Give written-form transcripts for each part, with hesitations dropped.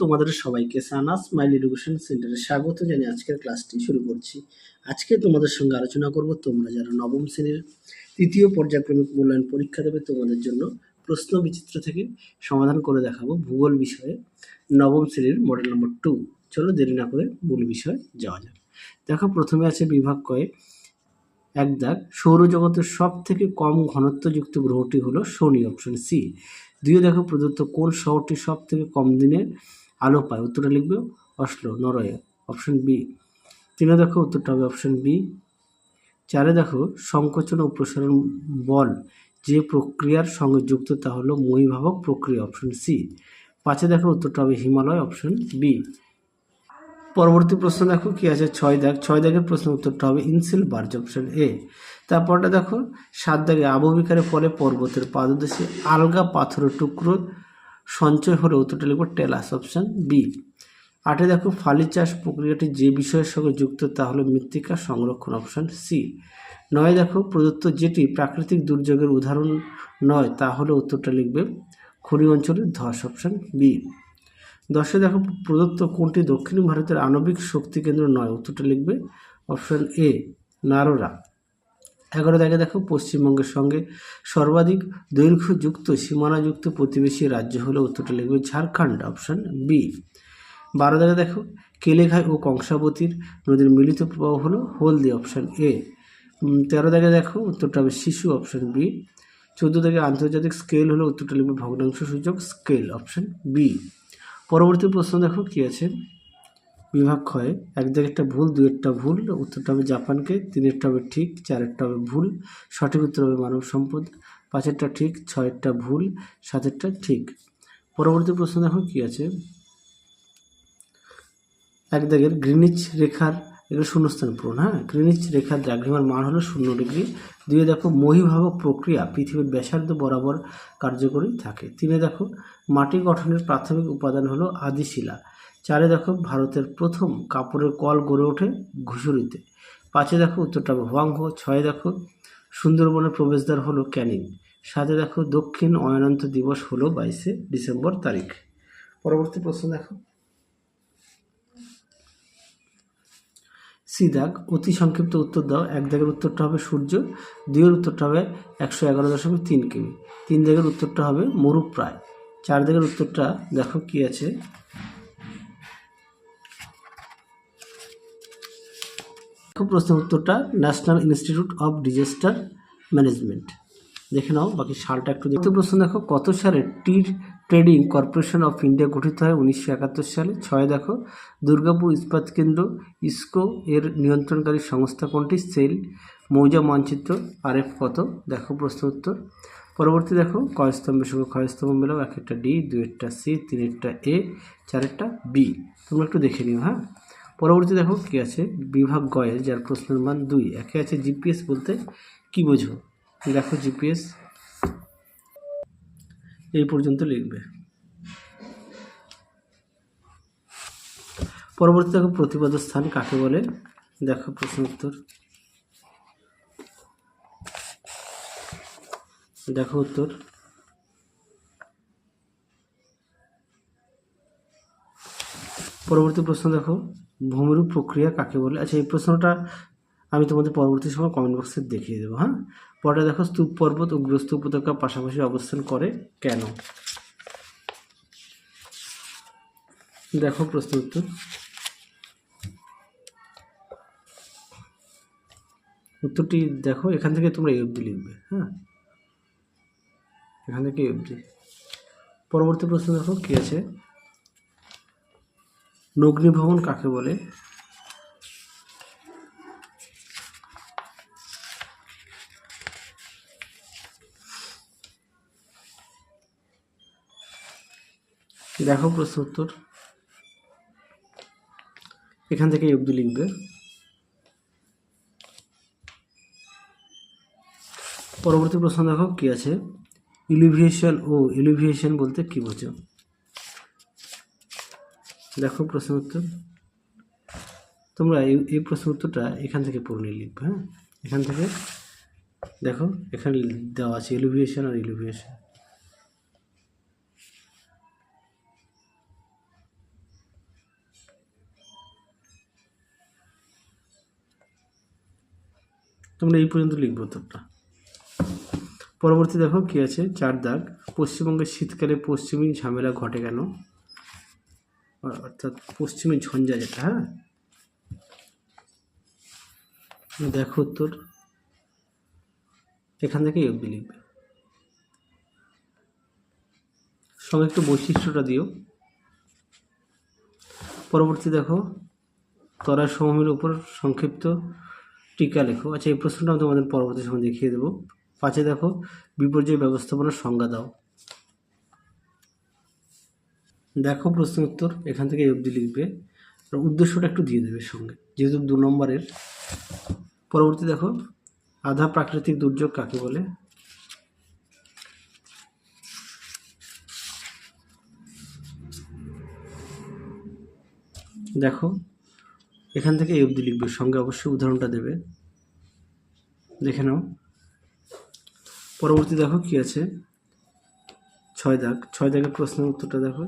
তোমাদের সবাইকে সানা smile education সেন্টারে স্বাগত জানিয়ে আজকের ক্লাসটি শুরু করছি। আজকে তোমাদের সঙ্গে আলোচনা করব তোমরা যারা নবম শ্রেণীর তৃতীয় পর্যায়ক্রমিক মূল্যায়ন পরীক্ষা দেবে তোমাদের জন্য প্রশ্ন বিচিত্র থেকে সমাধান করে দেখাবো ভূগোল বিষয়ে নবম শ্রেণীর মডেল নম্বর 2। চলো দেরি না করে মূল বিষয়ে যাওয়া যাক। দেখো প্রথমে আছে বিভাগ কয়ে এক দাগ, সৌরজগতের সব থেকে কম ঘনত্বযুক্ত গ্রহটি হলো শনি, অপশন সি। দুই দেখো প্রদত্ত কোন শহরটি সব থেকে কম দিনে আলো পায়, উত্তরটা লিখবে অসলো, নরওয়ে, অপশন বি। তিনে দেখো উত্তরটা হবে অপশন বি। চারে দেখো সংকোচন ও প্রসারণ বল যে প্রক্রিয়ার সঙ্গে যুক্ত তা হলো মহীভাবক প্রক্রিয়া, অপশন সি। পাঁচে দেখো উত্তরটা হবে হিমালয়, অপশন বি। পরবর্তী প্রশ্ন দেখো কি আছে, ছয় দাগের প্রশ্ন উত্তরটা হবে ইনসেল বার্জ, অপশন এ। তারপরটা দেখো 7 দাগে আবহবিকারের ফলে পর্বতের পাদদেশে আলগা পাথরের টুকরো সঞ্চয় হলে উত্তরটা লিখব টেলাস, অপশন বি। 8 দেখো ফালি চাষ প্রক্রিয়াটি যে বিষয়ের সঙ্গে যুক্ত তা হলো মৃত্তিকা সংরক্ষণ, অপশন সি। 9 দেখো প্রদত্ত যেটি প্রাকৃতিক দুর্যোগের উদাহরণ নয় তা হলো উত্তরটা লিখবে খনি অঞ্চলের ধস, অপশন বি। 10 দেখো প্রদত্ত কোনটি দক্ষিণ ভারতের আণবিক শক্তি কেন্দ্র নয়, উত্তরটা লিখবে অপশন এ নারোরা। 11 দাগে দেখো পশ্চিমবঙ্গের সঙ্গে সর্বাধিক দৈর্ঘ্যযুক্ত সীমানাযুক্ত প্রতিবেশী রাজ্য হলো, উত্তরটা লিখবে ঝাড়খণ্ড, অপশন বি। 12 দাগে দেখো কেলেঘাই ও কংসাবতীর নদীর মিলিত প্রবাহ হলো হলদি, অপশন এ। 13 দাগে দেখো উত্তরটা হবে শিশু, অপশন বি। 14 দাগে আন্তর্জাতিক স্কেল হলো, উত্তরটা লিখবে ভগ্নাংশ সূচক স্কেল, অপশন বি। পরবর্তী প্রশ্ন দেখো কি আছে, বিভাগ ক্ষয়ে এক দাগেরটা ভুল, দুইয়েরটা ভুল, উত্তরটা হবে জাপানকে, তিনেরটা হবে ঠিক, চারেরটা হবে ভুল, সঠিক উত্তর হবে মানব সম্পদ, পাঁচেরটা ঠিক, ছয়েরটা ভুল, সাতেরটা ঠিক। পরবর্তী প্রশ্ন দেখো কি আছে, এক দাগের গ্রিনিচ রেখার, এগুলো শূন্যস্থান পূরণ, হ্যাঁ, গ্রিনিচ রেখার দ্রাঘিমার মান হলো 0 ডিগ্রি। দুয়ে দেখো মহীভাবক প্রক্রিয়া পৃথিবীর ব্যাসার্ধ বরাবর কার্যকরী থাকে। তিনে দেখো মাটি গঠনের প্রাথমিক উপাদান হলো আদিশিলা। চারে দেখো ভারতের প্রথম কাপড়ের কল গড়ে ওঠে ঘুষুরিতে। পাঁচে দেখো উত্তরটা হোয়াংহো। ছয়ে দেখো সুন্দরবনের প্রবেশদ্বার হলো ক্যানিং। সাথে দেখো দক্ষিণ অয়নান্ত দিবস হলো 22শে ডিসেম্বর তারিখ। পরবর্তী প্রশ্ন দেখো, সি দাগ, অতি সংক্ষিপ্ত উত্তর দাও। এক দাগের উত্তরটা হবে সূর্য, দুইয়ের উত্তরটা হবে 111.3 কিমি, তিন দাগের উত্তরটা হবে মরুপ্রায়, চার দাগের উত্তরটা দেখো কি আছে, প্রশ্ন উত্তরটা national institute of disaster management. দেখে নাও বাকি সালটা একটু দেখতে। প্রশ্ন দেখো কত সালে টি ট্রেডিং কর্পোরেশন অফ ইন্ডিয়া গঠিত হয়, 1971 সালে। ছয় দেখো দুর্গাপুর ইস্পাত কেন্দ্র ইসকো এর নিয়ন্ত্রণকারী সংস্থা কোনটি, সেল। মৌজা মানচিত্র RF কত, দেখো প্রশ্ন উত্তর। পরবর্তী দেখো কয়স্তম্ভের সঙ্গে ক্ষয়স্তম্ভ মেলাও, একটা ডি, দুইয়েরটা সি, তিনেরটা এ, চারেরটা বি। তোমরা একটু দেখে নিও, হ্যাঁ। পরবর্তী দেখো কি আছে, বিভাগ গয়ে যার প্রশ্নের মান 2। একে আছে জিপিএস বলতে কি বোঝো, দেখো জিপিএস এই পর্যন্ত লিখবে। পরবর্তী দেখো প্রতিপাদ্য স্থান কাকে বলে, দেখো প্রশ্ন উত্তর, দেখো উত্তর। পরবর্তী প্রশ্ন দেখো ভূমিরূপ প্রক্রিয়া কাকে বলে। আচ্ছা এই প্রশ্নটা আমি তোমাদের পরবর্তী সময় কমেন্ট বক্সে দেখিয়ে দেবো, হ্যাঁ। পরে দেখো স্তূপ পর্বত ও গ্রস্ত উপত্যকা পাশাপাশি অবস্থান করে কেন, দেখো প্রশ্ন উত্তর। উত্তরটি দেখো, এখান থেকে তোমরা এই অবধি লিখবে, হ্যাঁ, এখান থেকে এই অবধি। পরবর্তী প্রশ্ন দেখো কি আছে, নগ্নিভবন কাকে বলে, দেখো প্রশ্ন উত্তর, এখান থেকে এই অবধি লিখবে। পরবর্তী প্রশ্ন দেখো কি আছে, ইলিভিয়েশন ও ইলিভিয়েশন বলতে কি বোঝো, দেখো প্রশ্ন উত্তর। তোমরা এই প্রশ্ন উত্তরটা এখান থেকে পড়ে লিখবে, হ্যাঁ, এখান থেকে দেখো এখানে দেওয়া আছে ইলিভিয়েশন আর ইলিভিয়েশন। তোমরা এই পর্যন্ত লিখবে উত্তরটা। পরবর্তী দেখো কি আছে, 4 দাগ, পশ্চিমবঙ্গের শীতকালে পশ্চিমী ঝামেলা ঘটে কেন, অর্থাৎ পশ্চিমী ঝঞ্ঝা যেটা। হ্যাঁ, দেখো উত্তর, এখান থেকে এই অবধি লিখবে, সঙ্গে একটু বৈশিষ্ট্যটা দিও। পরবর্তী দেখো, তরা সমভূমির উপর সংক্ষিপ্ত টিকা লেখো। আচ্ছা, এই প্রশ্নটা আমি তোমাদের পরবর্তী সময় দেখিয়ে দেবো। 5 দেখো, বিপর্যয় ব্যবস্থাপনার সংজ্ঞা দাও। দেখো প্রশ্ন উত্তর, এখান থেকে এই অবধি লিখবে, উদ্দেশ্যটা একটু দিয়ে দেবে সঙ্গে, যেহেতু 2 নম্বরের। পরবর্তী দেখো, আধা প্রাকৃতিক দুর্যোগ কাকে বলে। দেখো এখান থেকে এই অবধি লিখবে, সঙ্গে অবশ্যই উদাহরণটা দেবে, দেখে নাও। পরবর্তী দেখো কি আছে, 6 দাগ, 6 দাগের প্রশ্নের উত্তরটা দেখো।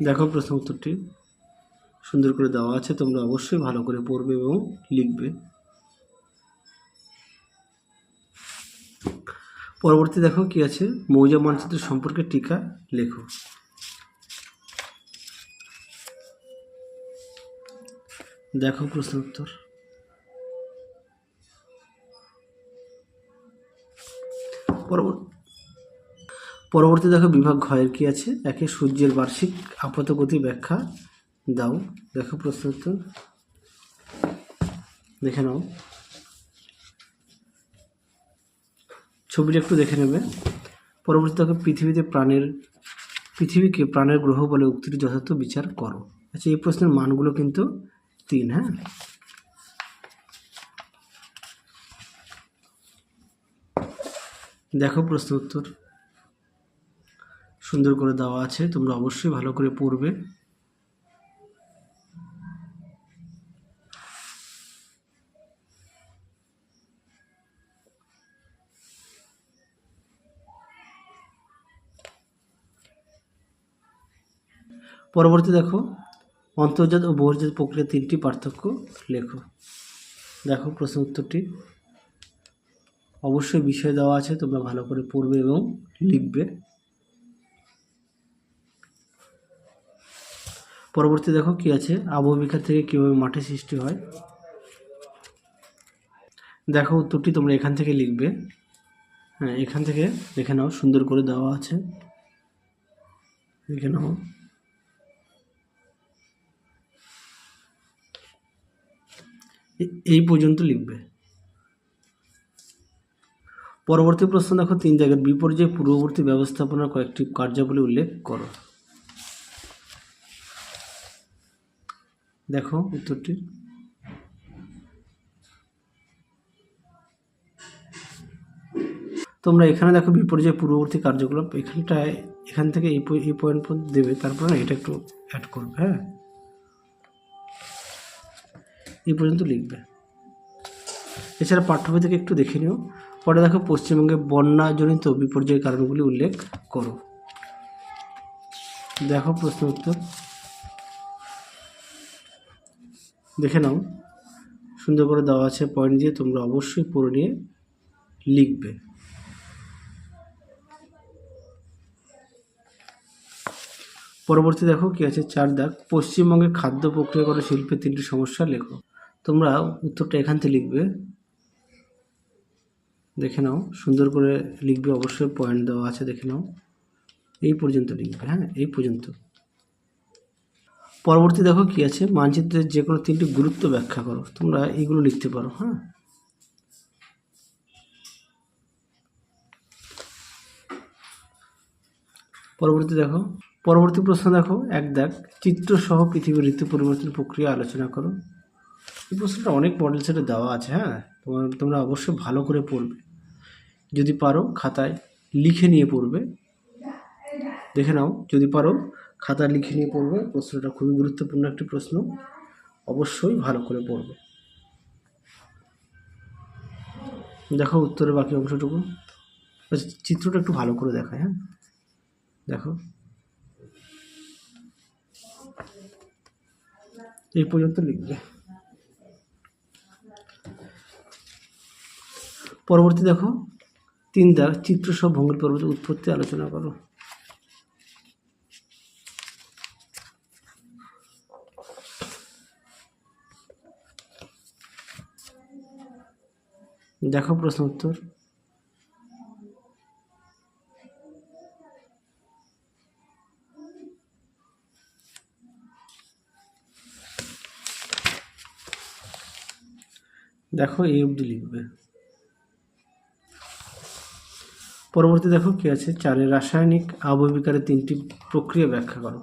দেখো প্রশ্ন উত্তরটি সুন্দর করে দেওয়া আছে, তোমরা অবশ্যই ভালো করে পড়বে এবং লিখবে। পরবর্তী দেখো কি আছে, মৌজা মানচিত্র সম্পর্কে টিকা লেখো। দেখো প্রশ্ন উত্তর। পরবর্তী দেখো বিভাগ ঘয়ের কি আছে, একে সূর্যের বার্ষিক আপাতগতি ব্যাখ্যা দাও। দেখো প্রশ্ন উত্তর, দেখে নাও, ছবিটা একটু দেখে নেবে। পরবর্তী দেখো, পৃথিবীকে প্রাণের গ্রহ বলে উক্তিটি যথার্থ বিচার করো। আচ্ছা, এই প্রশ্নের মানগুলো কিন্তু 3। হ্যাঁ, দেখো প্রশ্ন উত্তর সুন্দর করে দেওয়া আছে, তোমরা অবশ্যই ভালো করে পড়বে। পরবর্তী দেখো, অন্তর্জাত ও বহির্জাত প্রক্রিয়া 3টি পার্থক্য লেখো। দেখো প্রশ্ন উত্তরটি অবশ্যই বিষয় দেওয়া আছে, তোমরা ভালো করে পড়বে এবং লিখবে। পরবর্তী দেখো কি আছে, আবহবিকার থেকে কীভাবে মাটি সৃষ্টি হয়। দেখো উত্তরটি তোমরা এখান থেকে লিখবে। হ্যাঁ, এখান থেকে দেখে নাও, সুন্দর করে দেওয়া আছে, দেখে নাও। এই পর্যন্ত লিখবে। পরবর্তী প্রশ্ন দেখো, 3 জায়গায় বিপর্যয় পূর্ববর্তী ব্যবস্থাপনার কয়েকটি কার্যাবলী উল্লেখ করো। দেখো উত্তরটি, তোমরা এখানে দেখো বিপর্যয় পূর্ববর্তী কার্যকলাপ, এখান থেকে এই পয়েন্ট দেবে, তারপরে না এটা একটু অ্যাড করবে। হ্যাঁ, এই পর্যন্ত লিখবে। এছাড়া পাঠ্যবই থেকে একটু দেখে নিও। পরে দেখো, পশ্চিমবঙ্গে বন্যাজনিত বিপর্যয়ের কারণগুলি উল্লেখ করো। দেখো প্রশ্ন উত্তর দেখে নাও, সুন্দর করে দেওয়া আছে পয়েন্ট দিয়ে, তোমরা অবশ্যই পড়ে নিয়ে লিখবে। পরবর্তী দেখো কি আছে, 4 দাগ, পশ্চিমবঙ্গের খাদ্য প্রক্রিয়াকরণ শিল্পের 3টি সমস্যা লেখো। তোমরা উত্তরটা এখান থেকে লিখবে, দেখে নাও, সুন্দর করে লিখবে, অবশ্যই পয়েন্ট দেওয়া আছে, দেখে নাও। এই পর্যন্ত লিখবে। হ্যাঁ, এই পর্যন্ত। পরবর্তী দেখো কি আছে, মানচিত্রের যে কোনো 3টি গুরুত্ব ব্যাখ্যা করো। তোমরা এইগুলো লিখতে পারো। হ্যাঁ, পরবর্তী প্রশ্ন দেখো, 1 দাগ, চিত্রসহ পৃথিবীর ঋতু পরিবর্তন প্রক্রিয়া আলোচনা করো। এই প্রশ্নটা অনেক মডেল সেটে দেওয়া আছে। হ্যাঁ, তোমরা অবশ্যই ভালো করে পড়বে, যদি পারো খাতায় লিখে নিয়ে পড়বে। দেখে নাও, যদি পারো খাতায় লিখে নিয়ে পড়বে, প্রশ্নটা খুবই গুরুত্বপূর্ণ একটি প্রশ্ন, অবশ্যই ভালো করে পড়বে। দেখো উত্তরের বাকি অংশটুকু, চিত্রটা একটু ভালো করে দেখায়। হ্যাঁ, দেখো এই পর্যন্ত লিখবে। পরবর্তী দেখো 3 দাগ চিত্র সহ ভঙ্গির পরবর্তী উৎপত্তি আলোচনা করো। দেখো প্রশ্ন উত্তর। দেখো এই অবধি লিখবে। পরবর্তী দেখো কি আছে, 4 রাসায়নিক আবহবিকারের 3টি প্রক্রিয়া ব্যাখ্যা করো।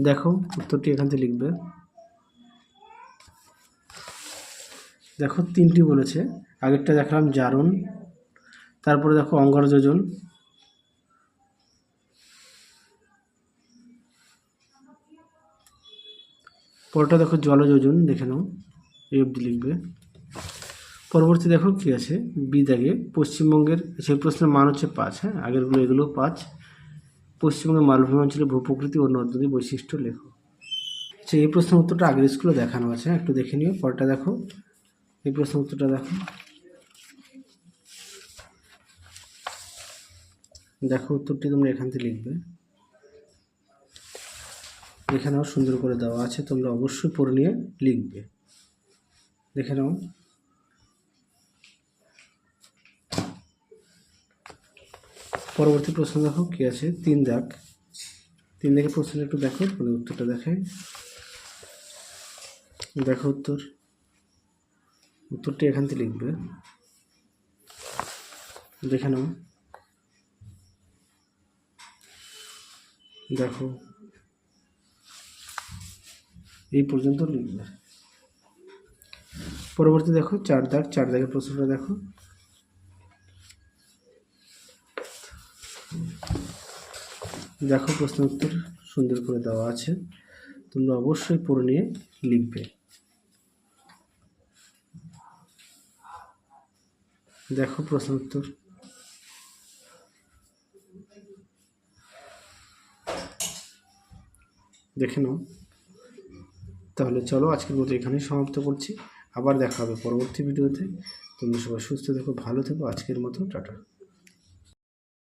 দেখো উত্তরটি এখান থেকে লিখবে। দেখো 3টি বলেছে, আগেরটা দেখালাম জারণ, তারপরে দেখো অঙ্গার যোজন, পরটা দেখো জলযোজন, দেখে নাও এই অবধি লিখবে। পরবর্তী দেখো কি আছে, বি দাগে পশ্চিমবঙ্গের, সেই প্রশ্নের মান হচ্ছে 5। হ্যাঁ, আগেরগুলো এগুলো 5। পশ্চিমবঙ্গের মালভূমি অঞ্চলে ভূপ্রকৃতি ও নদ নদী বৈশিষ্ট্য লেখো। আচ্ছা, এই প্রশ্নের উত্তরটা আগের স্কুলে দেখানো আছে, একটু দেখে নিও। পরটা দেখো, এই প্রশ্নের উত্তরটা দেখো। দেখো উত্তরটি তোমরা এখান থেকে লিখবে। এখানেও সুন্দর করে দেওয়া আছে, তোমরা অবশ্যই পড়ে নিয়ে লিখবে। দেখে নাও। পরবর্তী প্রশ্ন দেখো কি আছে, 3 দাগ। 3 দাগের প্রশ্নটা একটু দেখো, মানে উত্তরটা দেখায়। দেখো উত্তরটি এখান থেকে লিখবে। দেখে নাও। দেখো এই পর্যন্ত লিখবে। পরবর্তী দেখো 4 দাগ। 4 দাগের প্রশ্নটা দেখো। দেখো প্রশ্ন উত্তর সুন্দর করে দেওয়া আছে, তোমরা অবশ্যই পড়ে নিয়ে লিখবে। দেখো প্রশ্ন উত্তর। দেখে নাও। তাহলে চলো আজকের মতো এখানেই সমাপ্ত করছি, আবার দেখা হবে পরবর্তী ভিডিওতে। তোমরা সবাই সুস্থ থেকো, ভালো থেকো। আজকের মতো টাটা।